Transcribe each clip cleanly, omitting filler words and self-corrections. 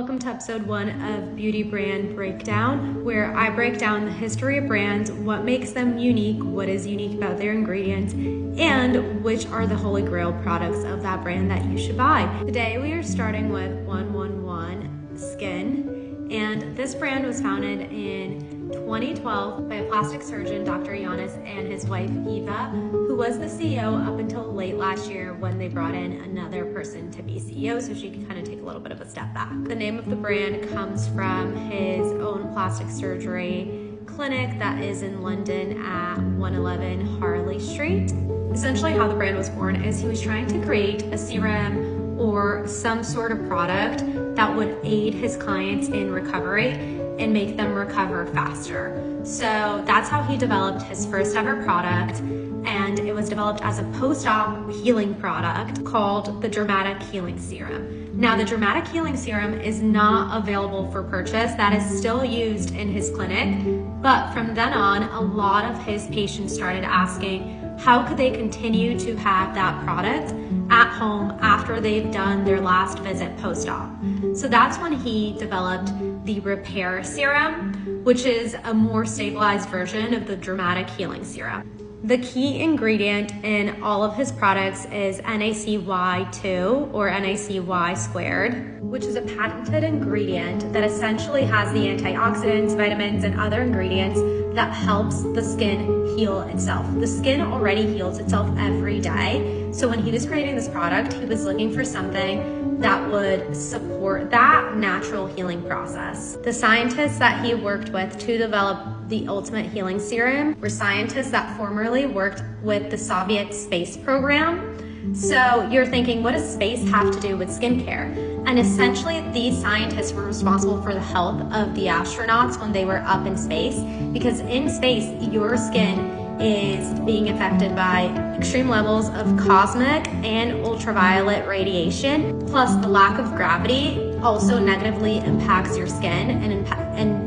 Welcome to episode 1 of Beauty Brand Breakdown, where I break down the history of brands, what makes them unique, what is unique about their ingredients, and which are the holy grail products of that brand that you should buy. Today we are starting with 111 Skin, and this brand was founded in 2012 by a plastic surgeon, Dr. Yannis, and his wife Eva, who was the CEO up until late last year when they brought in another person to be CEO so she could kind of take a little bit of a step back. The name of the brand comes from his own plastic surgery clinic that is in London at 111 Harley Street. Essentially how the brand was born is he was trying to create a serum or some sort of product that would aid his clients in recovery and make them recover faster. So that's how he developed his first ever product, and it was developed as a post-op healing product called the Dramatic Healing Serum. Now the Dramatic Healing Serum is not available for purchase. That is still used in his clinic, but from then on, a lot of his patients started asking how could they continue to have that product at home after they've done their last visit post-op. So that's when he developed the Repair Serum, which is a more stabilized version of the Dramatic Healing Serum. The key ingredient in all of his products is NaCY2 or NaCY squared, which is a patented ingredient that essentially has the antioxidants, vitamins, and other ingredients that helps the skin heal itself. The skin already heals itself every day. So when he was creating this product, he was looking for something that would support that natural healing process. The scientists that he worked with to develop the ultimate healing serum were scientists that formerly worked with the Soviet space program. So you're thinking, what does space have to do with skincare? And essentially these scientists were responsible for the health of the astronauts when they were up in space, because in space, your skin is being affected by extreme levels of cosmic and ultraviolet radiation, plus the lack of gravity also negatively impacts your skin, and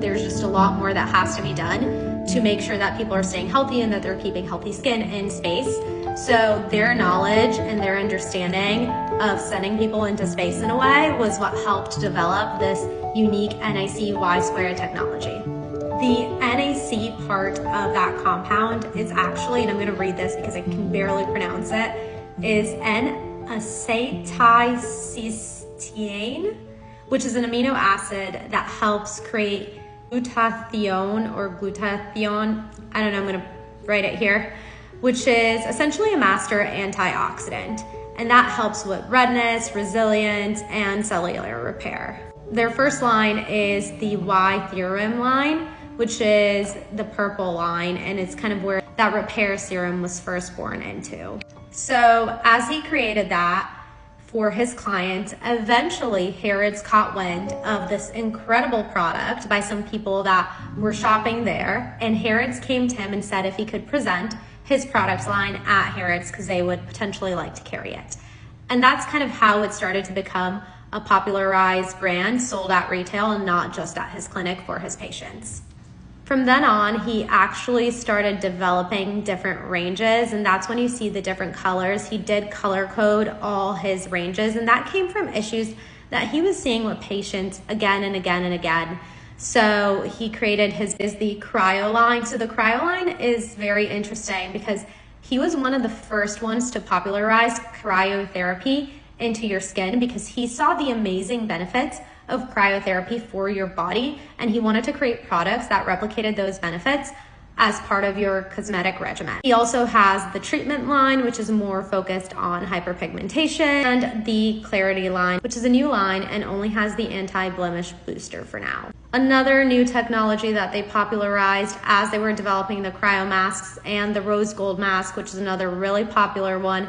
there's just a lot more that has to be done to make sure that people are staying healthy and that they're keeping healthy skin in space. So their knowledge and their understanding of sending people into space in a way was what helped develop this unique NaCY squared technology. The NaC part of that compound is actually, and I'm going to read this because I can barely pronounce it, is N-acetylcysteine, which is an amino acid that helps create glutathione or glutathione. I don't know, I'm going to write it here, which is essentially a master antioxidant. And that helps with redness, resilience, and cellular repair. Their first line is the Y-Theorem line, which is the purple line, and it's kind of where that Repair Serum was first born into. So as he created that for his clients, eventually Harrods caught wind of this incredible product by some people that were shopping there, and Harrods came to him and said if he could present his product line at Harrods because they would potentially like to carry it. And that's kind of how it started to become a popularized brand sold at retail and not just at his clinic for his patients. From then on, he actually started developing different ranges, and that's when you see the different colors. He did color code all his ranges, and that came from issues that he was seeing with patients again and again and again. So he created the Cryo line. So the Cryo line is very interesting because he was one of the first ones to popularize cryotherapy into your skin because he saw the amazing benefits of cryotherapy for your body, and he wanted to create products that replicated those benefits as part of your cosmetic regimen. He also has the treatment line, which is more focused on hyperpigmentation, and the Clarity line, which is a new line and only has the anti-blemish booster for now. Another new technology that they popularized as they were developing the cryo masks and the rose gold mask, which is another really popular one,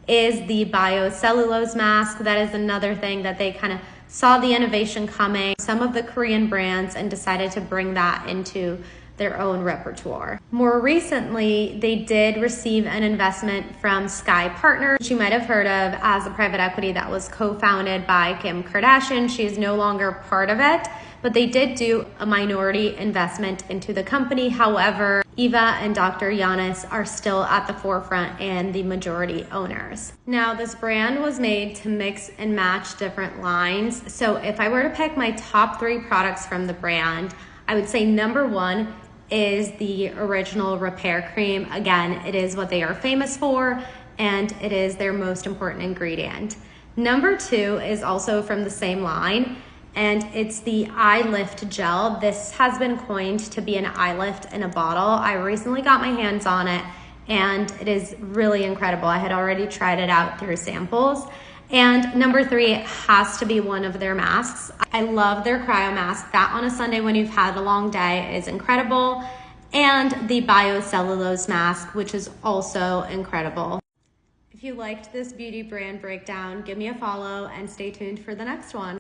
is the biocellulose mask. That is another thing that they kind of saw the innovation coming, some of the Korean brands, and decided to bring that into their own repertoire. More recently, they did receive an investment from Sky Partners, which you might have heard of as a private equity that was co-founded by Kim Kardashian. She is no longer part of it, but they did do a minority investment into the company. However, Eva and Dr. Giannis are still at the forefront and the majority owners. Now, this brand was made to mix and match different lines. So if I were to pick my top 3 products from the brand, I would say number 1 is the Original Repair Cream. Again, it is what they are famous for, and it is their most important ingredient. Number 2 is also from the same line, and it's the Eye Lift Gel. This has been coined to be an eye lift in a bottle. I recently got my hands on it, and it is really incredible. I had already tried it out through samples. And number 3 has to be one of their masks. I love their cryo mask. That on a Sunday when you've had a long day is incredible. And the biocellulose mask, which is also incredible. If you liked this beauty brand breakdown, give me a follow and stay tuned for the next one.